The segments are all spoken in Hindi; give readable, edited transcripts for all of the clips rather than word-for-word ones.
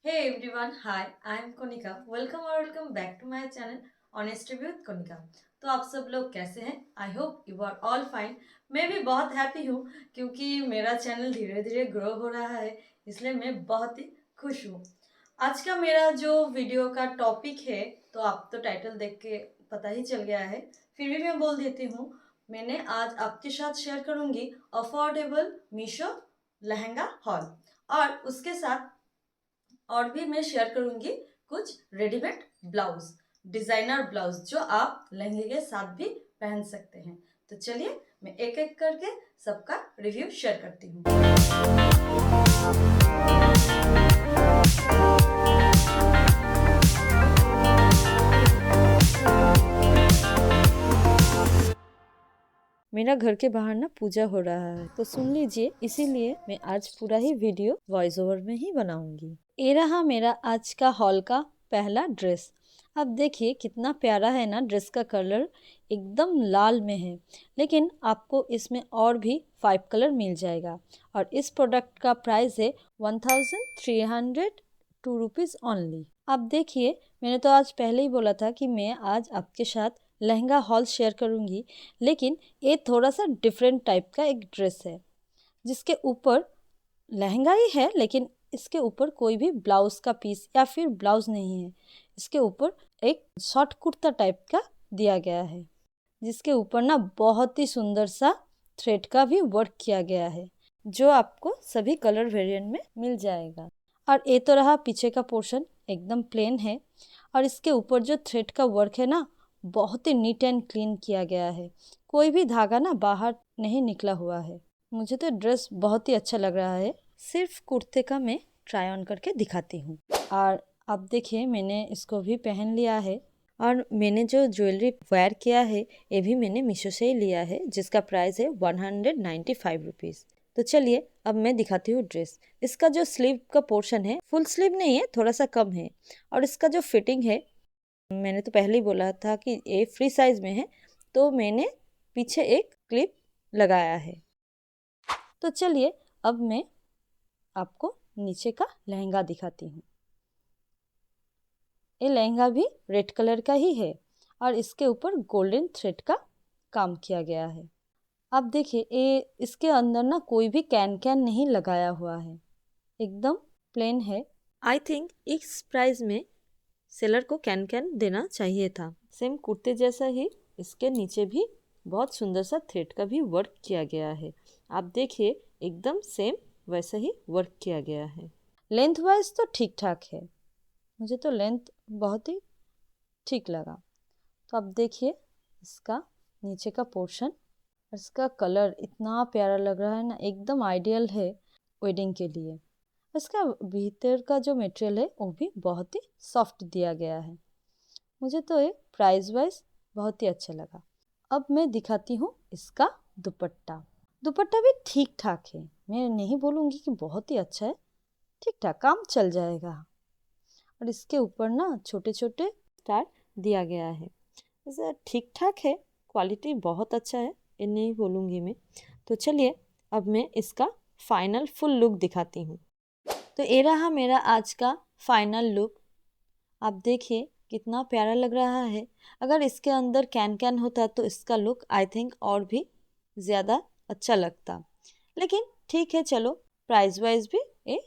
Hey everyone, hi, I am Konika. Welcome back to my channel Honest Review with Konika. तो आप सब लोग कैसे हैं? I hope you are all fine. मैं भी बहुत हैप्पी हूँ क्योंकि मेरा चैनल धीरे धीरे ग्रो हो रहा है, इसलिए मैं बहुत ही खुश हूँ। आज का मेरा जो वीडियो का टॉपिक है, तो आप तो टाइटल देख के पता ही चल गया है, फिर भी मैं बोल देती हूँ। मैंने आज आपके साथ शेयर करूँगी अफोर्डेबल मीशो लहंगा हॉल, और उसके साथ और भी मैं शेयर करूंगी कुछ रेडीमेड ब्लाउज, डिजाइनर ब्लाउज जो आप लहंगे के साथ भी पहन सकते हैं। तो चलिए मैं एक एक करके सबका रिव्यू शेयर करती हूँ। मेरा घर के बाहर ना पूजा हो रहा है, तो सुन लीजिए, इसीलिए मैं आज पूरा ही वीडियो वॉइस ओवर में ही बनाऊंगी। ये रहा मेरा आज का हॉल का पहला ड्रेस। अब देखिए कितना प्यारा है ना, ड्रेस का कलर एकदम लाल में है, लेकिन आपको इसमें और भी 5 कलर मिल जाएगा। और इस प्रोडक्ट का प्राइस है 1302 रुपीज़ ओनली। अब देखिए, मैंने तो आज पहले ही बोला था कि मैं आज आपके साथ लहंगा हॉल शेयर करूंगी, लेकिन ये थोड़ा सा डिफरेंट टाइप का एक ड्रेस है, जिसके ऊपर लहंगा ही है, लेकिन इसके ऊपर कोई भी ब्लाउज का पीस या फिर ब्लाउज नहीं है। इसके ऊपर एक शॉर्ट कुर्ता टाइप का दिया गया है, जिसके ऊपर ना बहुत ही सुंदर सा थ्रेड का भी वर्क किया गया है, जो आपको सभी कलर वेरिएंट में मिल जाएगा। और ये तो रहा पीछे का पोर्शन, एकदम प्लेन है, और इसके ऊपर जो थ्रेड का वर्क है ना, बहुत ही नीट एंड क्लीन किया गया है। कोई भी धागा ना बाहर नहीं निकला हुआ है। मुझे तो ड्रेस बहुत ही अच्छा लग रहा है। सिर्फ कुर्ते का मैं ट्राई ऑन करके दिखाती हूँ। और अब देखिए, मैंने इसको भी पहन लिया है, और मैंने जो ज्वेलरी वेयर किया है ये भी मैंने मीशो से ही लिया है, जिसका प्राइस है 195 रुपीज़। तो चलिए अब मैं दिखाती हूँ ड्रेस। इसका जो स्लीव का पोर्शन है, फुल स्लीव नहीं है, थोड़ा सा कम है। और इसका जो फिटिंग है, मैंने तो पहले ही बोला था कि ये फ्री साइज में है, तो मैंने पीछे एक क्लिप लगाया है। तो चलिए अब मैं आपको नीचे का लहंगा दिखाती हूँ। ये लहंगा भी रेड कलर का ही है, और इसके ऊपर गोल्डन थ्रेड का काम किया गया है। अब देखिए, ये इसके अंदर ना कोई भी कैन कैन नहीं लगाया हुआ है, एकदम प्लेन है। आई थिंक इस प्राइस में सेलर को कैन कैन देना चाहिए था। सेम कुर्ते जैसा ही इसके नीचे भी बहुत सुंदर सा थ्रेड का भी वर्क किया गया है। आप देखिए, एकदम सेम वैसा ही वर्क किया गया है। लेंथ वाइज तो ठीक ठाक है, मुझे तो लेंथ बहुत ही ठीक लगा। तो अब देखिए इसका नीचे का पोर्शन, इसका कलर इतना प्यारा लग रहा है ना, एकदम आइडियल है वेडिंग के लिए। इसका भीतर का जो मटेरियल है वो भी बहुत ही सॉफ्ट दिया गया है। मुझे तो ये प्राइस वाइज बहुत ही अच्छा लगा। अब मैं दिखाती हूँ इसका दुपट्टा। दुपट्टा भी ठीक ठाक है, मैं नहीं बोलूँगी कि बहुत ही अच्छा है, ठीक ठाक काम चल जाएगा। और इसके ऊपर ना छोटे छोटे स्टार दिया गया है, जैसे ठीक ठाक है, क्वालिटी बहुत अच्छा है, ये नहीं बोलूँगी मैं। तो चलिए अब मैं इसका फाइनल फुल लुक दिखाती हूँ। तो ये रहा मेरा आज का फाइनल लुक। आप देखिए कितना प्यारा लग रहा है। अगर इसके अंदर कैन कैन होता तो इसका लुक आई थिंक और भी ज़्यादा अच्छा लगता, लेकिन ठीक है, चलो प्राइस वाइज भी ये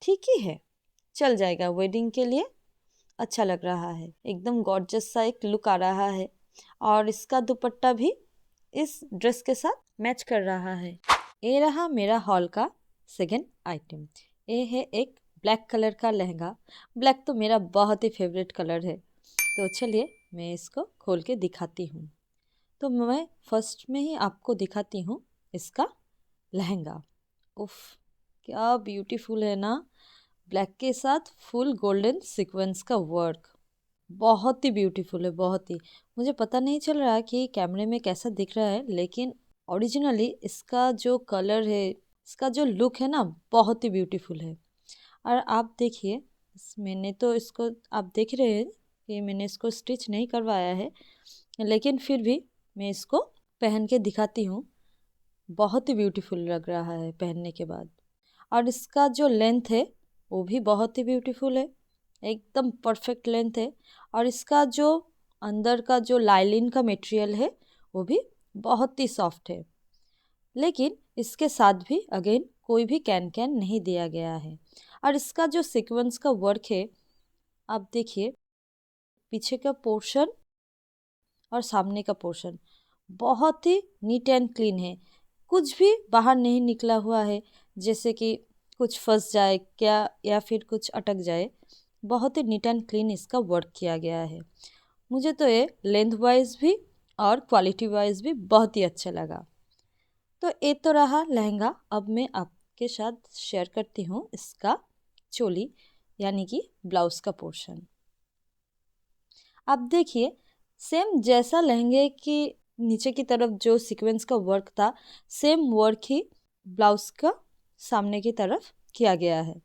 ठीक ही है, चल जाएगा। वेडिंग के लिए अच्छा लग रहा है, एकदम गॉर्जियस सा एक लुक आ रहा है। और इसका दुपट्टा भी इस ड्रेस के साथ मैच कर रहा है। ये रहा मेरा हॉल का सेकंड आइटम। ये है एक ब्लैक कलर का लहंगा। ब्लैक तो मेरा बहुत ही फेवरेट कलर है। तो चलिए मैं इसको खोल के दिखाती हूँ। तो मैं फर्स्ट में ही आपको दिखाती हूँ इसका लहंगा। उफ, क्या ब्यूटीफुल है ना, ब्लैक के साथ फुल गोल्डन सीक्वेंस का वर्क, बहुत ही ब्यूटीफुल है, बहुत ही। मुझे पता नहीं चल रहा कि कैमरे में कैसा दिख रहा है, लेकिन ओरिजिनली इसका जो कलर है, इसका जो लुक है ना, बहुत ही ब्यूटीफुल है। और आप देखिए, मैंने तो इसको, आप देख रहे हैं कि मैंने इसको स्टिच नहीं करवाया है, लेकिन फिर भी मैं इसको पहन के दिखाती हूँ। बहुत ही ब्यूटीफुल लग रहा है पहनने के बाद। और इसका जो लेंथ है वो भी बहुत ही ब्यूटीफुल है, एकदम परफेक्ट लेंथ है। और इसका जो अंदर का जो लाइलिन का मटेरियल है वो भी बहुत ही सॉफ्ट है। लेकिन इसके साथ भी अगेन कोई भी कैन कैन नहीं दिया गया है। और इसका जो सीक्वेंस का वर्क है, आप देखिए पीछे का पोर्शन और सामने का पोर्शन बहुत ही नीट एंड क्लीन है। कुछ भी बाहर नहीं निकला हुआ है, जैसे कि कुछ फंस जाए क्या या फिर कुछ अटक जाए। बहुत ही नीट एंड क्लीन इसका वर्क किया गया है। मुझे तो ये लेंथ वाइज भी और क्वालिटी वाइज भी बहुत ही अच्छा लगा। तो ये तो रहा लहंगा। अब मैं आपके साथ शेयर करती हूँ इसका चोली यानी कि ब्लाउज का पोर्शन। आप देखिए सेम जैसा लहंगे की नीचे की तरफ जो सीक्वेंस का वर्क था, सेम वर्क ही ब्लाउज का सामने की तरफ किया गया है।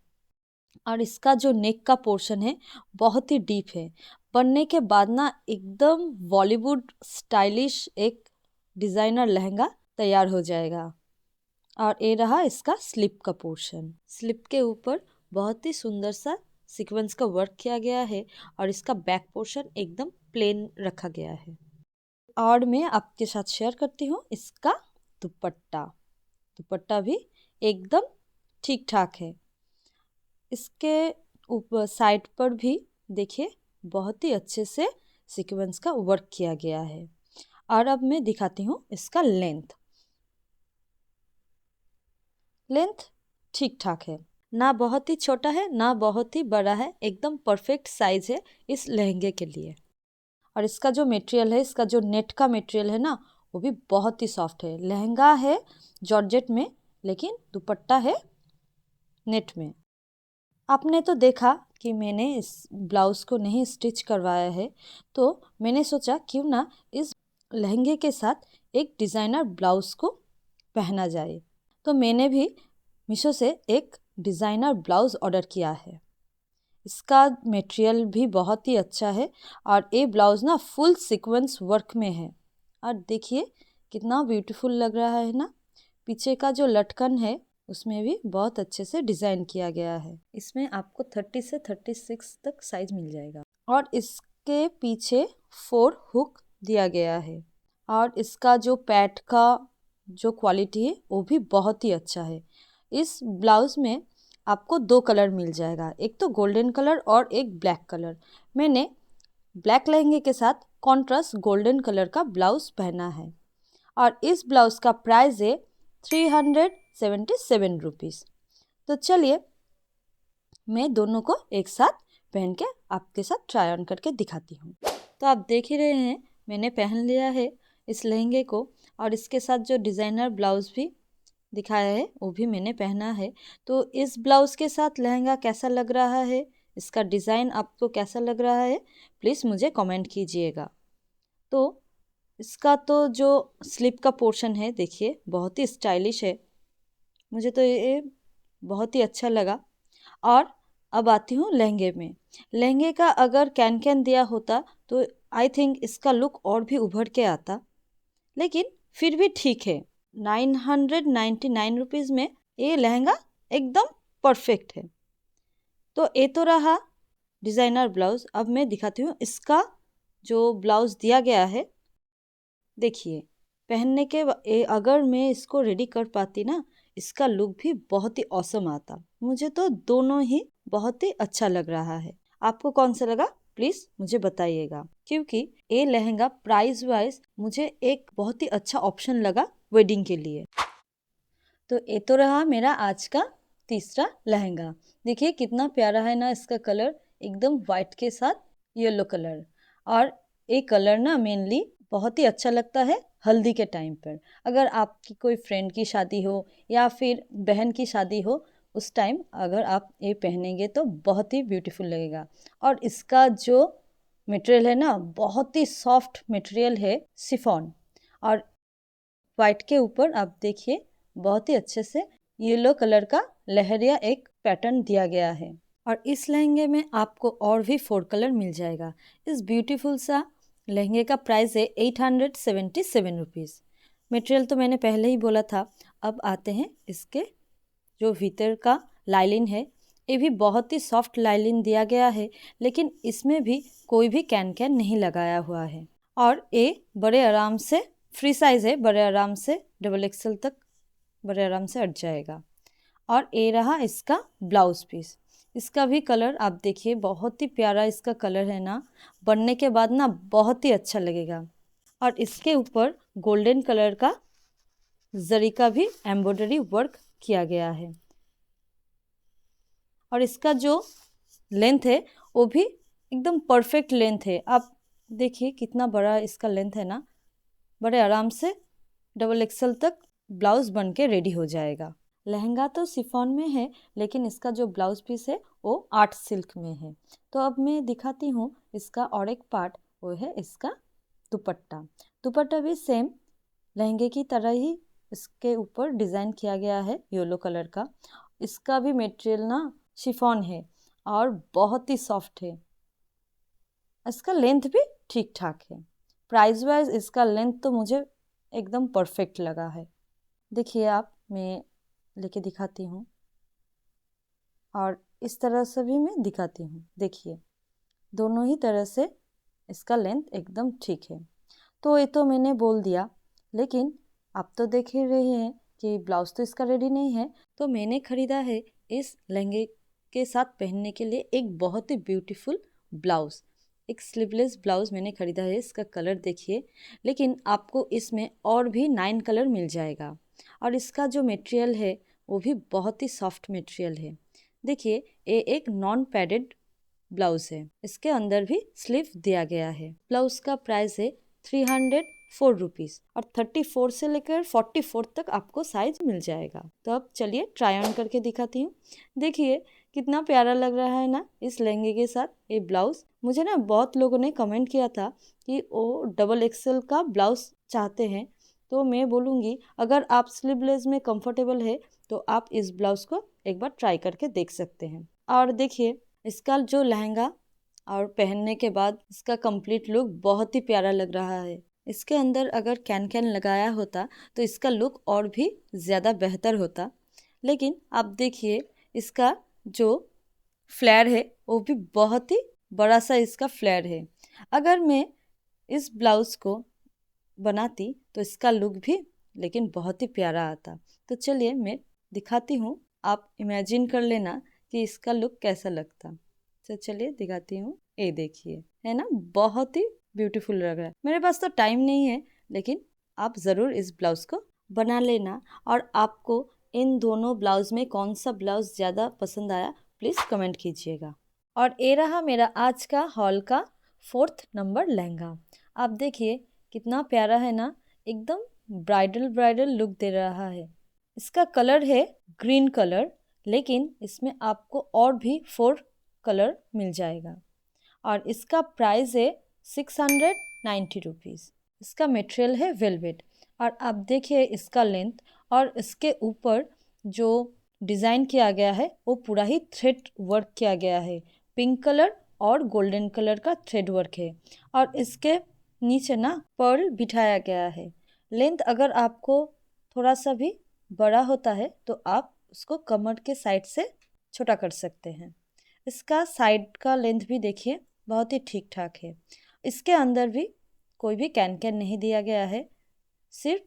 और इसका जो नेक का पोर्शन है बहुत ही डीप है। बनने के बाद ना एकदम बॉलीवुड स्टाइलिश एक डिज़ाइनर लहंगा तैयार हो जाएगा। और ये रहा इसका स्लिप का पोर्शन। स्लिप के ऊपर बहुत ही सुंदर सा सीक्वेंस का वर्क किया गया है और इसका बैक पोर्शन एकदम प्लेन रखा गया है। और मैं आपके साथ शेयर करती हूँ इसका दुपट्टा। दुपट्टा भी एकदम ठीक ठाक है। इसके ऊपर साइड पर भी देखिए बहुत ही अच्छे से सीक्वेंस का वर्क किया गया है। और अब मैं दिखाती हूँ इसका लेंथ। लेंथ ठीक ठाक है, ना बहुत ही छोटा है ना बहुत ही बड़ा है, एकदम परफेक्ट साइज है इस लहंगे के लिए। और इसका जो मटेरियल है, इसका जो नेट का मटेरियल है ना, वो भी बहुत ही सॉफ्ट है। लहंगा है जॉर्जेट में, लेकिन दुपट्टा है नेट में। आपने तो देखा कि मैंने इस ब्लाउज़ को नहीं स्टिच करवाया है, तो मैंने सोचा क्यों ना इस लहंगे के साथ एक डिज़ाइनर ब्लाउज़ को पहना जाए। तो मैंने भी मीशो से एक डिज़ाइनर ब्लाउज़ ऑर्डर किया है। इसका मटेरियल भी बहुत ही अच्छा है और ये ब्लाउज़ ना फुल सीक्वेंस वर्क में है। और देखिए कितना ब्यूटीफुल लग रहा है ना। पीछे का जो लटकन है उसमें भी बहुत अच्छे से डिज़ाइन किया गया है। इसमें आपको 30 से 36 तक साइज मिल जाएगा। और इसके पीछे 4 हुक दिया गया है। और इसका जो पैड का जो क्वालिटी है वो भी बहुत ही अच्छा है। इस ब्लाउज़ में आपको 2 कलर मिल जाएगा, एक तो गोल्डन कलर और एक ब्लैक कलर। मैंने ब्लैक लहंगे के साथ कॉन्ट्रास्ट गोल्डन कलर का ब्लाउज़ पहना है। और इस ब्लाउज़ का प्राइस है 377 रुपीज़। तो चलिए मैं दोनों को एक साथ पहन के आपके साथ ट्राई ऑन करके दिखाती हूँ। तो आप देख ही रहे हैं मैंने पहन लिया है इस लहंगे को, और इसके साथ जो डिज़ाइनर ब्लाउज़ भी दिखाया है वो भी मैंने पहना है। तो इस ब्लाउज़ के साथ लहंगा कैसा लग रहा है, इसका डिज़ाइन आपको कैसा लग रहा है, प्लीज़ मुझे कमेंट कीजिएगा। तो इसका तो जो स्लिप का पोर्शन है देखिए बहुत ही स्टाइलिश है, मुझे तो ये बहुत ही अच्छा लगा। और अब आती हूँ लहंगे में। लहंगे का अगर कैन कैन दिया होता तो आई थिंक इसका लुक और भी उभर के आता, लेकिन फिर भी ठीक है। 999 रुपीज़ में ये लहंगा एकदम परफेक्ट है। तो ये तो रहा डिज़ाइनर ब्लाउज़। अब मैं दिखाती हूँ इसका जो ब्लाउज़ दिया गया है। देखिए पहनने के अगर मैं इसको रेडी कर पाती ना, इसका लुक भी बहुत ही ऑसम आता। मुझे तो दोनों ही बहुत ही अच्छा लग रहा है। आपको कौन सा लगा प्लीज़ मुझे बताइएगा, क्योंकि ये लहंगा प्राइस वाइज मुझे एक बहुत ही अच्छा ऑप्शन लगा वेडिंग के लिए। तो ये तो रहा मेरा आज का तीसरा लहंगा। देखिए कितना प्यारा है ना इसका कलर, एकदम वाइट के साथ येलो कलर। और ये कलर ना मेनली बहुत ही अच्छा लगता है हल्दी के टाइम पर। अगर आपकी कोई फ्रेंड की शादी हो या फिर बहन की शादी हो, उस टाइम अगर आप ये पहनेंगे तो बहुत ही ब्यूटीफुल लगेगा। और इसका जो मटेरियल है ना बहुत ही सॉफ्ट मटेरियल है, शिफॉन। और वाइट के ऊपर आप देखिए बहुत ही अच्छे से येलो कलर का लहरिया एक पैटर्न दिया गया है। और इस लहंगे में आपको और भी 4 कलर मिल जाएगा। इस ब्यूटीफुल सा लहंगे का प्राइस है 877 रुपीज़। मटेरियल तो मैंने पहले ही बोला था। अब आते हैं इसके जो भीतर का लाइलिन है, ये भी बहुत ही सॉफ्ट लाइलिन दिया गया है, लेकिन इसमें भी कोई भी कैन कैन नहीं लगाया हुआ है। और ये बड़े आराम से फ्री साइज है, बड़े आराम से डबल एक्सल तक बड़े आराम से अट जाएगा। और ये रहा इसका ब्लाउज पीस। इसका भी कलर आप देखिए, बहुत ही प्यारा इसका कलर है ना, बनने के बाद ना बहुत ही अच्छा लगेगा। और इसके ऊपर गोल्डन कलर का जरी का भी एम्ब्रॉयडरी वर्क किया गया है। और इसका जो लेंथ है वो भी एकदम परफेक्ट लेंथ है। आप देखिए कितना बड़ा इसका लेंथ है ना, बड़े आराम से डबल एक्सल तक ब्लाउज बन के रेडी हो जाएगा। लहंगा तो शिफॉन में है, लेकिन इसका जो ब्लाउज पीस है वो आर्ट सिल्क में है। तो अब मैं दिखाती हूँ इसका और एक पार्ट, वो है इसका दुपट्टा। दुपट्टा भी सेम लहंगे की तरह ही इसके ऊपर डिज़ाइन किया गया है येलो कलर का। इसका भी मटेरियल ना शिफॉन है और बहुत ही सॉफ्ट है। इसका लेंथ भी ठीक ठाक है। प्राइस वाइज इसका लेंथ तो मुझे एकदम परफेक्ट लगा है। देखिए आप, मैं लेके दिखाती हूँ और इस तरह से भी मैं दिखाती हूँ। देखिए दोनों ही तरह से इसका लेंथ एकदम ठीक है। तो ये तो मैंने बोल दिया, लेकिन आप तो देख ही रहे हैं कि ब्लाउज तो इसका रेडी नहीं है। तो मैंने ख़रीदा है इस लहंगे के साथ पहनने के लिए एक बहुत ही ब्यूटीफुल ब्लाउज़, एक स्लीवलेस ब्लाउज़ मैंने ख़रीदा है। इसका कलर देखिए, लेकिन आपको इसमें और भी 9 कलर मिल जाएगा। और इसका जो मटेरियल है वो भी बहुत ही सॉफ्ट मटेरियल है। देखिए ये एक नॉन पैडेड ब्लाउज है। इसके अंदर भी स्लीव दिया गया है। ब्लाउज का प्राइस है 304 रुपीज़ और 34 से लेकर 44 तक आपको साइज मिल जाएगा। तो अब चलिए ट्राई ऑन करके दिखाती हूँ। देखिए कितना प्यारा लग रहा है ना इस लहंगे के साथ ये ब्लाउज। मुझे ना बहुत लोगों ने कमेंट किया था कि वो डबल एक्सेल का ब्लाउज चाहते हैं, तो मैं बोलूँगी अगर आप स्लीवलेस में कंफर्टेबल है तो आप इस ब्लाउज को एक बार ट्राई करके देख सकते हैं। और देखिए इसका जो लहंगा और पहनने के बाद इसका कंप्लीट लुक बहुत ही प्यारा लग रहा है। इसके अंदर अगर कैन कैन लगाया होता तो इसका लुक और भी ज़्यादा बेहतर होता। लेकिन आप देखिए इसका जो फ्लेयर है वो भी बहुत ही बड़ा सा इसका फ्लेयर है। अगर मैं इस ब्लाउज़ को बनाती तो इसका लुक भी लेकिन बहुत ही प्यारा आता। तो चलिए मैं दिखाती हूँ, आप इमेजिन कर लेना कि इसका लुक कैसा लगता। तो चलिए दिखाती हूँ। ये देखिए, है ना, बहुत ही ब्यूटीफुल लग रहा है। मेरे पास तो टाइम नहीं है, लेकिन आप ज़रूर इस ब्लाउज़ को बना लेना। और आपको इन दोनों ब्लाउज़ में कौन सा ब्लाउज़ ज़्यादा पसंद आया प्लीज़ कमेंट कीजिएगा। और ये रहा मेरा आज का हॉल का 4th नंबर लहंगा। आप देखिए कितना प्यारा है ना, एकदम ब्राइडल ब्राइडल लुक दे रहा है। इसका कलर है ग्रीन कलर, लेकिन इसमें आपको और भी 4 कलर मिल जाएगा। और इसका प्राइस है 690 रुपीज़। इसका मटेरियल है वेलवेट। और आप देखिए इसका लेंथ और इसके ऊपर जो डिज़ाइन किया गया है वो पूरा ही थ्रेड वर्क किया गया है। पिंक कलर और गोल्डन कलर का थ्रेड वर्क है। और इसके नीचे ना पर्ल बिठाया गया है। लेंथ अगर आपको थोड़ा सा भी बड़ा होता है तो आप उसको कमर के साइड से छोटा कर सकते हैं। इसका साइड का लेंथ भी देखिए बहुत ही ठीक ठाक है। इसके अंदर भी कोई भी कैन कैन नहीं दिया गया है, सिर्फ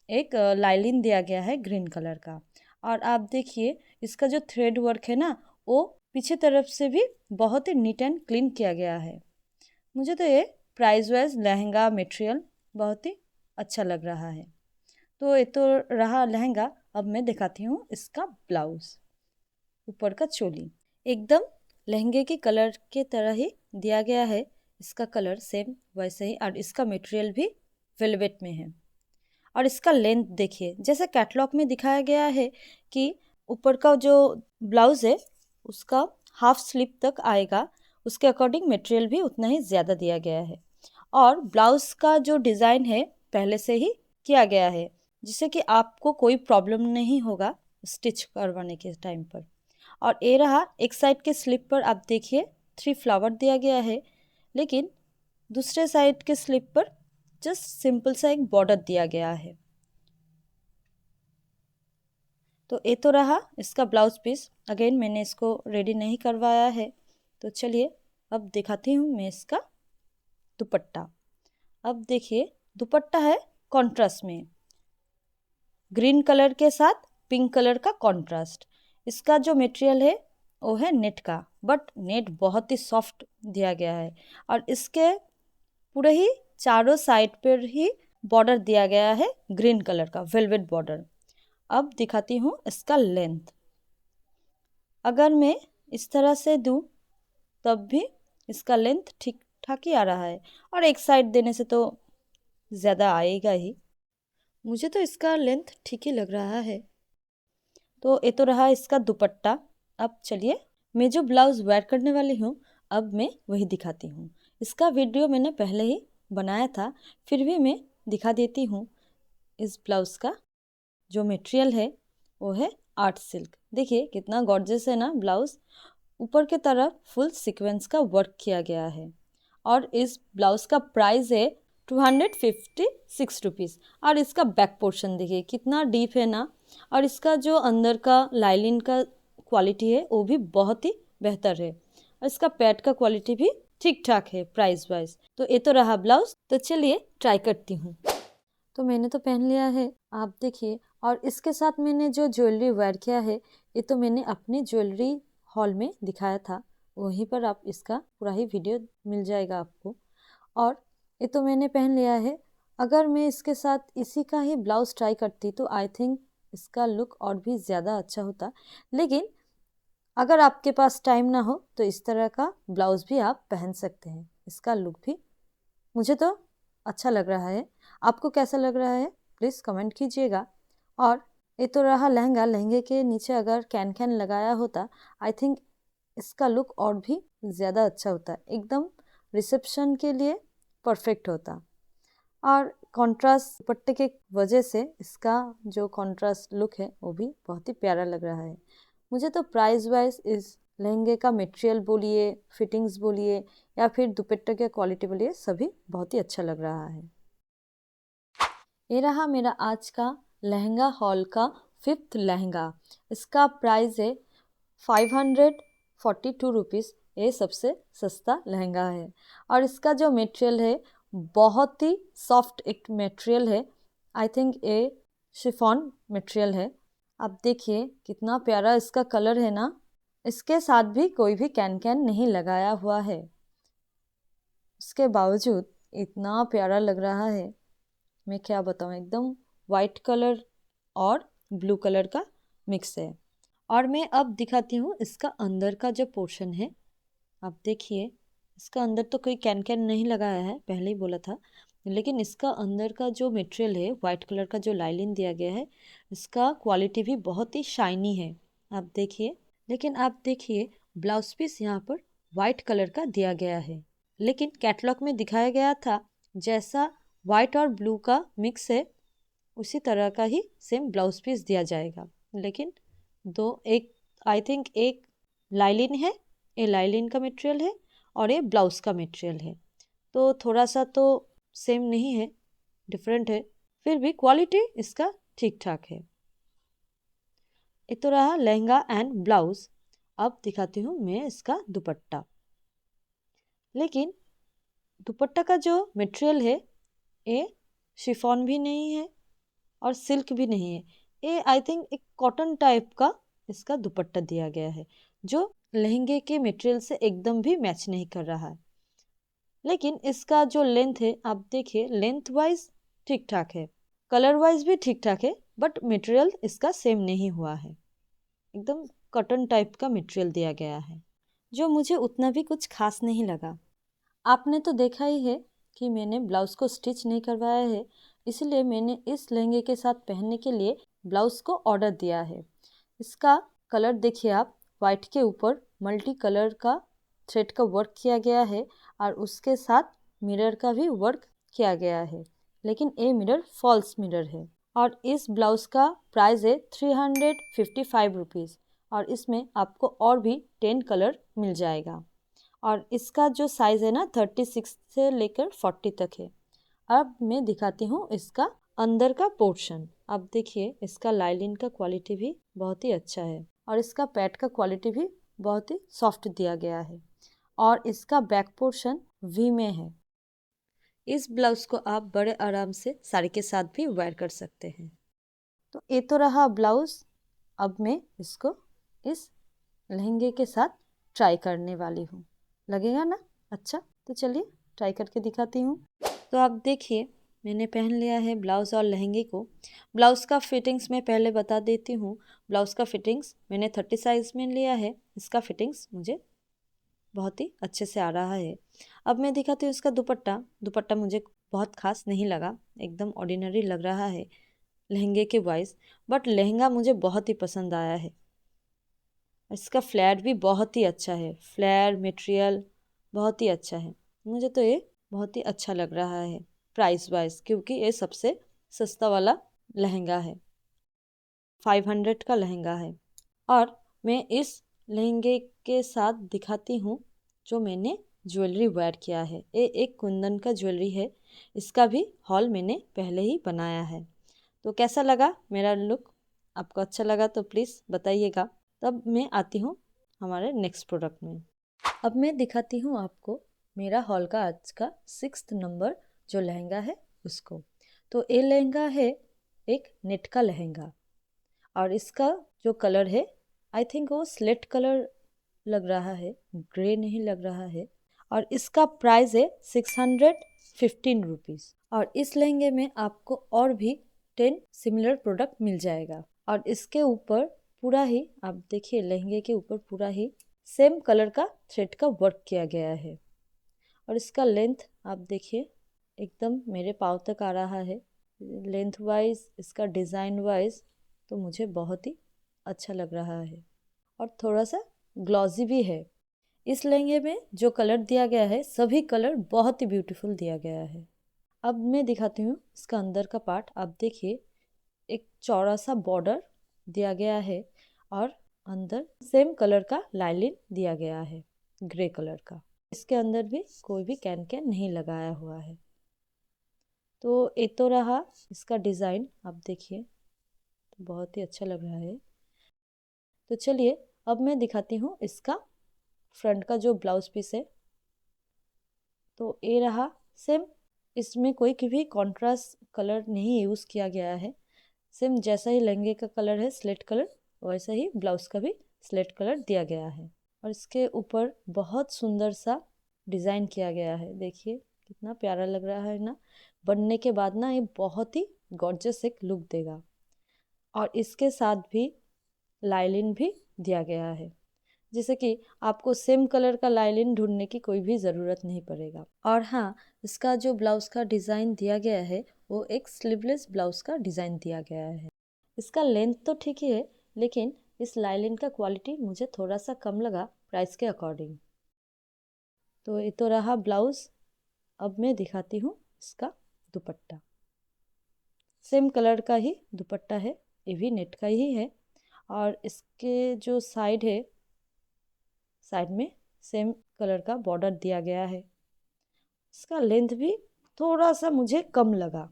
एक लाइलिन दिया गया है ग्रीन कलर का। और आप देखिए इसका जो थ्रेड वर्क है ना वो पीछे तरफ से भी बहुत ही नीट एंड क्लीन किया गया है। मुझे तो ये प्राइस वाइज लहंगा मटेरियल बहुत ही अच्छा लग रहा है। तो ये तो रहा लहंगा। अब मैं दिखाती हूँ इसका ब्लाउज। ऊपर का चोली एकदम लहंगे के कलर के तरह ही दिया गया है। इसका कलर सेम वैसे ही और इसका मटेरियल भी वेलवेट में है। और इसका लेंथ देखिए, जैसे कैटलॉग में दिखाया गया है कि ऊपर का जो ब्लाउज है उसका हाफ स्लीव तक आएगा, उसके अकॉर्डिंग मटेरियल भी उतना ही ज़्यादा दिया गया है। और ब्लाउज़ का जो डिज़ाइन है पहले से ही किया गया है, जिससे कि आपको कोई प्रॉब्लम नहीं होगा स्टिच करवाने के टाइम पर। और ये रहा एक साइड के स्लिप पर आप देखिए 3 फ्लावर दिया गया है, लेकिन दूसरे साइड के स्लिप पर जस्ट सिंपल सा एक बॉर्डर दिया गया है। तो ये तो रहा इसका ब्लाउज पीस। अगेन मैंने इसको रेडी नहीं करवाया है, तो चलिए अब दिखाती हूँ मैं इसका दुपट्टा। अब देखिए दुपट्टा है कॉन्ट्रास्ट में, ग्रीन कलर के साथ पिंक कलर का कॉन्ट्रास्ट। इसका जो मटेरियल है वो है नेट का, बट नेट बहुत ही सॉफ्ट दिया गया है और इसके पूरे ही चारों साइड पर ही बॉर्डर दिया गया है ग्रीन कलर का वेलवेट बॉर्डर। अब दिखाती हूँ इसका लेंथ। अगर मैं इस तरह से दूँ तब भी इसका लेंथ ठीक ठाक ही आ रहा है, और एक साइड देने से तो ज़्यादा आएगा ही। मुझे तो इसका लेंथ ठीक ही लग रहा है। तो ये तो रहा इसका दुपट्टा। अब चलिए मैं जो ब्लाउज़ वेयर करने वाली हूँ अब मैं वही दिखाती हूँ। इसका वीडियो मैंने पहले ही बनाया था, फिर भी मैं दिखा देती हूँ। इस ब्लाउज़ का जो मटेरियल है वो है आर्ट सिल्क। देखिए कितना गॉर्जियस है ना ब्लाउज़। ऊपर की तरफ फुल सीक्वेंस का वर्क किया गया है और इस ब्लाउज़ का प्राइस है 256 रुपीज़। और इसका बैक पोर्शन देखिए कितना डीप है ना, और इसका जो अंदर का लाइलिन का क्वालिटी है वो भी बहुत ही बेहतर है, और इसका पैड का क्वालिटी भी ठीक ठाक है प्राइस वाइज। तो ये तो रहा ब्लाउज़। तो चलिए ट्राई करती हूँ। तो मैंने तो पहन लिया है, आप देखिए। और इसके साथ मैंने जो ज्वेलरी वेयर किया है ये तो मैंने अपनी ज्वेलरी हॉल में दिखाया था, वहीं पर आप इसका पूरा ही वीडियो मिल जाएगा आपको। और ये तो मैंने पहन लिया है। अगर मैं इसके साथ इसी का ही ब्लाउज़ ट्राई करती तो आई थिंक इसका लुक और भी ज़्यादा अच्छा होता। लेकिन अगर आपके पास टाइम ना हो तो इस तरह का ब्लाउज़ भी आप पहन सकते हैं। इसका लुक भी मुझे तो अच्छा लग रहा है। आपको कैसा लग रहा है प्लीज़ कमेंट कीजिएगा। और ये तो रहा लहंगा। लहंगे के नीचे अगर कैन कैन लगाया होता आई थिंक इसका लुक और भी ज़्यादा अच्छा होता, एकदम रिसेप्शन के लिए परफेक्ट होता। और कॉन्ट्रास्ट दुपट्टे के वजह से इसका जो कॉन्ट्रास्ट लुक है वो भी बहुत ही प्यारा लग रहा है। मुझे तो प्राइस वाइज इस लहंगे का मटेरियल बोलिए, फिटिंग्स बोलिए या फिर दुपट्टे के क्वालिटी बोलिए, सभी बहुत ही अच्छा लग रहा है। ये रहा मेरा आज का लहंगा हॉल का 5th लहंगा। इसका प्राइस है 542 रुपीज़। ये सबसे सस्ता लहंगा है और इसका जो मटेरियल है बहुत ही सॉफ्ट एक मटेरियल है। आई थिंक ये शिफॉन मटेरियल है। आप देखिए कितना प्यारा इसका कलर है ना। इसके साथ भी कोई भी कैन कैन नहीं लगाया हुआ है, उसके बावजूद इतना प्यारा लग रहा है, मैं क्या बताऊँ। एकदम वाइट कलर और ब्लू कलर का मिक्स है। और मैं अब दिखाती हूँ इसका अंदर का जो पोर्शन है। आप देखिए इसका अंदर तो कोई कैन कैन नहीं लगाया है, पहले ही बोला था, लेकिन इसका अंदर का जो मटेरियल है वाइट कलर का जो लाइनिंग दिया गया है इसका क्वालिटी भी बहुत ही शाइनी है, आप देखिए। लेकिन आप देखिए ब्लाउज पीस यहाँ पर वाइट कलर का दिया गया है, लेकिन कैटलॉग में दिखाया गया था जैसा वाइट और ब्लू का मिक्स है उसी तरह का ही सेम ब्लाउज पीस दिया जाएगा। लेकिन एक आई थिंक एक लाइलिन है, ये लाइलिन का मटेरियल है और ये ब्लाउज का मटेरियल है, तो थोड़ा सा तो सेम नहीं है, डिफरेंट है, फिर भी क्वालिटी इसका ठीक ठाक है। ये तो रहा लहंगा एंड ब्लाउज। अब दिखाती हूँ मैं इसका दुपट्टा। लेकिन दुपट्टा का जो मटेरियल है ये शिफॉन भी नहीं है और सिल्क भी नहीं है, ये आई थिंक एक कॉटन टाइप का इसका दुपट्टा दिया गया है जो लहंगे के मटेरियल से एकदम भी मैच नहीं कर रहा है। लेकिन इसका जो लेंथ है आप देखिए, लेंथ वाइज ठीक ठाक है, कलर वाइज भी ठीक ठाक है, बट मटेरियल इसका सेम नहीं हुआ है, एकदम कॉटन टाइप का मटेरियल दिया गया है जो मुझे उतना भी कुछ खास नहीं लगा। आपने तो देखा ही है कि मैंने ब्लाउज़ को स्टिच नहीं करवाया है, इसलिए मैंने इस लहंगे के साथ पहनने के लिए ब्लाउज़ को ऑर्डर दिया है। इसका कलर देखिए आप, वाइट के ऊपर मल्टी कलर का थ्रेड का वर्क किया गया है और उसके साथ मिरर का भी वर्क किया गया है, लेकिन ये मिरर फॉल्स मिरर है। और इस ब्लाउज़ का प्राइस है 355 रुपीज़ और इसमें आपको और भी 10 कलर मिल जाएगा। और इसका जो साइज़ है ना 36 से लेकर 40 तक है। अब मैं दिखाती हूँ इसका अंदर का पोर्शन आप देखिए, इसका लाइलिन का क्वालिटी भी बहुत ही अच्छा है और इसका पैड का क्वालिटी भी बहुत ही सॉफ्ट दिया गया है और इसका बैक पोर्शन वी में है। इस ब्लाउज को आप बड़े आराम से साड़ी के साथ भी वेयर कर सकते हैं। तो ये तो रहा ब्लाउज। अब मैं इसको इस लहंगे के साथ ट्राई करने वाली हूँ। लगेगा ना अच्छा? तो चलिए ट्राई करके दिखाती हूँ। तो आप देखिए, मैंने पहन लिया है ब्लाउज़ और लहंगे को। ब्लाउज़ का फिटिंग्स मैं पहले बता देती हूँ। ब्लाउज़ का फिटिंग्स मैंने 30 साइज़ में लिया है। इसका फिटिंग्स मुझे बहुत ही अच्छे से आ रहा है। अब मैं दिखाती हूँ इसका दुपट्टा। दुपट्टा मुझे बहुत खास नहीं लगा, एकदम ऑर्डिनरी लग रहा है लहंगे के वाइज, बट लहंगा मुझे बहुत ही पसंद आया है। इसका फ्लैट भी बहुत ही अच्छा है, फ्लेयर मटेरियल बहुत ही अच्छा है। मुझे तो ये बहुत ही अच्छा लग रहा है प्राइस वाइज, क्योंकि ये सबसे सस्ता वाला लहंगा है, 500 का लहंगा है। और मैं इस लहंगे के साथ दिखाती हूँ जो मैंने ज्वेलरी वेयर किया है। ये एक कुंदन का ज्वेलरी है। इसका भी हॉल मैंने पहले ही बनाया है। तो कैसा लगा मेरा लुक? आपको अच्छा लगा तो प्लीज़ बताइएगा। तब मैं आती हूँ हमारे नेक्स्ट प्रोडक्ट में। अब मैं दिखाती हूँ आपको मेरा हॉल का आज का 6th नंबर जो लहंगा है उसको। तो ये लहंगा है एक नेट का लहंगा और इसका जो कलर है, आई थिंक वो स्लेट कलर लग रहा है, ग्रे नहीं लग रहा है। और इसका प्राइस है 615 रुपीज़। और इस लहंगे में आपको और भी 10 सिमिलर प्रोडक्ट मिल जाएगा। और इसके ऊपर पूरा ही आप देखिए, लहंगे के ऊपर पूरा ही सेम कलर का थ्रेड का वर्क किया गया है। और इसका लेंथ आप देखिए, एकदम मेरे पाँव तक आ रहा है। लेंथ वाइज, इसका डिज़ाइन वाइज तो मुझे बहुत ही अच्छा लग रहा है और थोड़ा सा ग्लॉसी भी है। इस लहंगे में जो कलर दिया गया है, सभी कलर बहुत ही ब्यूटीफुल दिया गया है। अब मैं दिखाती हूँ इसका अंदर का पार्ट। आप देखिए, एक चौड़ा सा बॉर्डर दिया गया है और अंदर सेम कलर का लाइलिन दिया गया है, ग्रे कलर का। इसके अंदर भी कोई भी कैन कैन नहीं लगाया हुआ है। तो ये तो रहा इसका डिज़ाइन, आप देखिए तो बहुत ही अच्छा लग रहा है। तो चलिए अब मैं दिखाती हूँ इसका फ्रंट का जो ब्लाउज पीस है। तो ये रहा सेम, इसमें कोई भी कॉन्ट्रास्ट कलर नहीं यूज़ किया गया है। सेम जैसा ही लहंगे का कलर है स्लेट कलर, वैसा ही ब्लाउज का भी स्लेट कलर दिया गया है। और इसके ऊपर बहुत सुंदर सा डिज़ाइन किया गया है। देखिए कितना प्यारा लग रहा है ना। बनने के बाद ना ये बहुत ही गॉर्जियस एक लुक देगा। और इसके साथ भी लाइलिन भी दिया गया है, जैसे कि आपको सेम कलर का लाइलिन ढूंढने की कोई भी ज़रूरत नहीं पड़ेगा। और हाँ, इसका जो ब्लाउज़ का डिज़ाइन दिया गया है वो एक स्लीवलेस ब्लाउज़ का डिज़ाइन दिया गया है। इसका लेंथ तो ठीक ही है, लेकिन इस लाइलिन का क्वालिटी मुझे थोड़ा सा कम लगा प्राइस के अकॉर्डिंग। तो ये तो रहा ब्लाउज़। अब मैं दिखाती हूँ इसका दुपट्टा। सेम कलर का ही दुपट्टा है, ये भी नेट का ही है। और इसके जो साइड है, साइड में सेम कलर का बॉर्डर दिया गया है। इसका लेंथ भी थोड़ा सा मुझे कम लगा।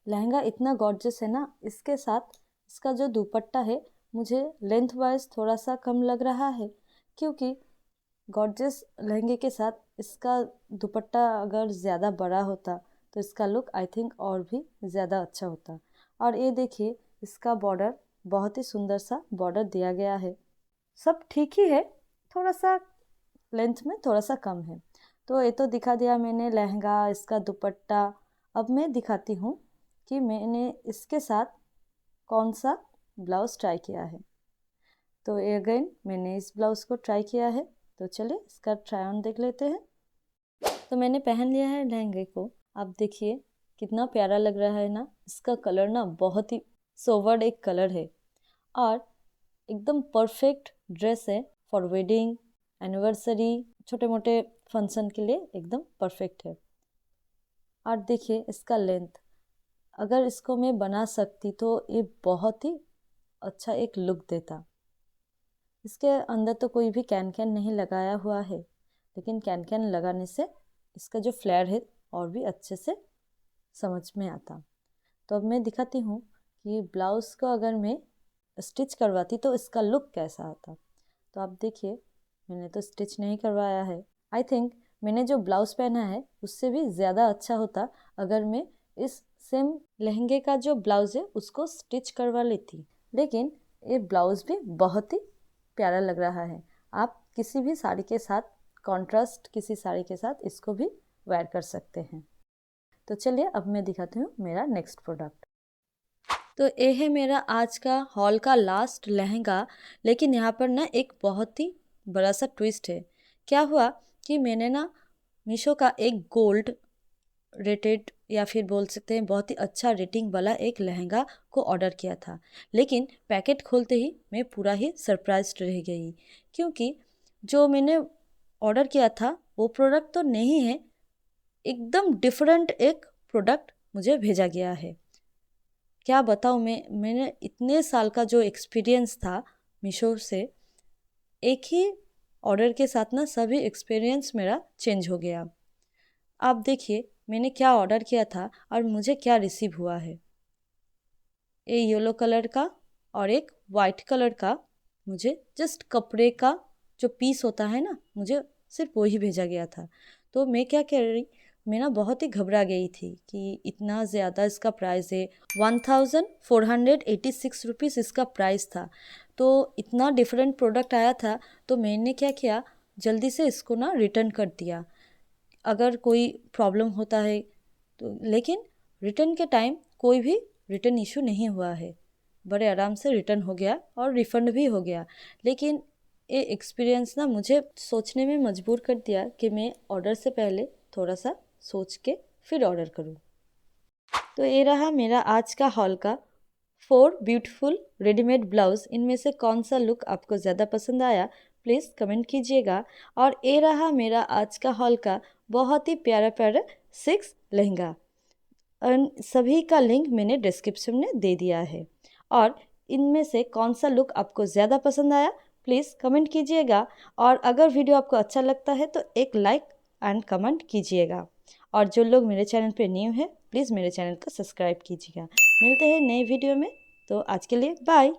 लहंगा इतना गॉर्जियस है ना, इसके साथ इसका जो दुपट्टा है मुझे लेंथ वाइज थोड़ा सा कम लग रहा है, क्योंकि गॉर्जियस लहंगे के साथ इसका दुपट्टा अगर ज़्यादा बड़ा होता तो इसका लुक आई थिंक और भी ज़्यादा अच्छा होता। और ये देखिए, इसका बॉर्डर बहुत ही सुंदर सा बॉर्डर दिया गया है। सब ठीक ही है, थोड़ा सा लेंथ में थोड़ा सा कम है। तो ये तो दिखा दिया मैंने लहंगा, इसका दुपट्टा। अब मैं दिखाती हूँ कि मैंने इसके साथ कौन सा ब्लाउज़ ट्राई किया है। तो अगेन मैंने इस ब्लाउज़ को ट्राई किया है। तो चलिए इसका ट्राई ऑन देख लेते हैं। तो मैंने पहन लिया है लहंगे को। आप देखिए कितना प्यारा लग रहा है ना। इसका कलर ना बहुत ही सोवर्ड एक कलर है और एकदम परफेक्ट ड्रेस है फॉर वेडिंग, एनिवर्सरी, छोटे मोटे फंक्शन के लिए एकदम परफेक्ट है। और देखिए इसका लेंथ, अगर इसको मैं बना सकती तो ये बहुत ही अच्छा एक लुक देता। इसके अंदर तो कोई भी कैन कैन नहीं लगाया हुआ है, लेकिन कैन कैन लगाने से इसका जो फ्लेयर है और भी अच्छे से समझ में आता। तो अब मैं दिखाती हूँ कि ब्लाउज़ को अगर मैं स्टिच करवाती तो इसका लुक कैसा आता। तो आप देखिए, मैंने तो स्टिच नहीं करवाया है। आई थिंक मैंने जो ब्लाउज़ पहना है उससे भी ज़्यादा अच्छा होता अगर मैं इस सेम लहंगे का जो ब्लाउज़ है उसको स्टिच करवा लेती। लेकिन ये ब्लाउज़ भी बहुत ही प्यारा लग रहा है। आप किसी भी साड़ी के साथ, कॉन्ट्रास्ट किसी साड़ी के साथ इसको भी वेयर कर सकते हैं। तो चलिए अब मैं दिखाती हूँ मेरा नेक्स्ट प्रोडक्ट। तो ये है मेरा आज का हॉल का लास्ट लहंगा। लेकिन यहाँ पर ना एक बहुत ही बड़ा सा ट्विस्ट है। क्या हुआ कि मैंने ना मीशो का एक गोल्ड रेटेड या फिर बोल सकते हैं बहुत ही अच्छा रेटिंग वाला एक लहंगा को ऑर्डर किया था। लेकिन पैकेट खोलते ही मैं पूरा ही सरप्राइज्ड रह गई, क्योंकि जो मैंने ऑर्डर किया था वो प्रोडक्ट तो नहीं है, एकदम डिफरेंट एक प्रोडक्ट मुझे भेजा गया है। क्या बताऊँ, मैंने इतने साल का जो एक्सपीरियंस था मीशो से, एक ही ऑर्डर के साथ ना सभी एक्सपीरियंस मेरा चेंज हो गया। आप देखिए मैंने क्या ऑर्डर किया था और मुझे क्या रिसीव हुआ है। ये येलो कलर का और एक वाइट कलर का, मुझे जस्ट कपड़े का जो पीस होता है ना, मुझे सिर्फ वही भेजा गया था। तो मैं क्या कह रही, मैं ना बहुत ही घबरा गई थी कि इतना ज़्यादा इसका प्राइस है। 1486 रुपीज़ इसका प्राइस था। तो इतना डिफरेंट प्रोडक्ट आया था, तो मैंने क्या किया, जल्दी से इसको ना रिटर्न कर दिया। अगर कोई प्रॉब्लम होता है तो, लेकिन रिटर्न के टाइम कोई भी रिटर्न इशू नहीं हुआ है, बड़े आराम से रिटर्न हो गया और रिफ़ंड भी हो गया। लेकिन ये एक्सपीरियंस ना मुझे सोचने में मजबूर कर दिया कि मैं ऑर्डर से पहले थोड़ा सा सोच के फिर ऑर्डर करूं। तो ये रहा मेरा आज का हॉल का 4 ब्यूटीफुल रेडीमेड ब्लाउज़। इनमें से कौन सा लुक आपको ज़्यादा पसंद आया प्लीज़ कमेंट कीजिएगा। और ये रहा मेरा आज का हॉल का बहुत ही प्यारा प्यारा 6 लहंगा। सभी का लिंक मैंने डिस्क्रिप्शन में दे दिया है। और इनमें से कौन सा लुक आपको ज़्यादा पसंद आया प्लीज़ कमेंट कीजिएगा। और अगर वीडियो आपको अच्छा लगता है तो एक लाइक एंड कमेंट कीजिएगा। और जो लोग मेरे चैनल पे न्यू है प्लीज़ मेरे चैनल को सब्सक्राइब कीजिएगा। मिलते हैं नए वीडियो में, तो आज के लिए बाय।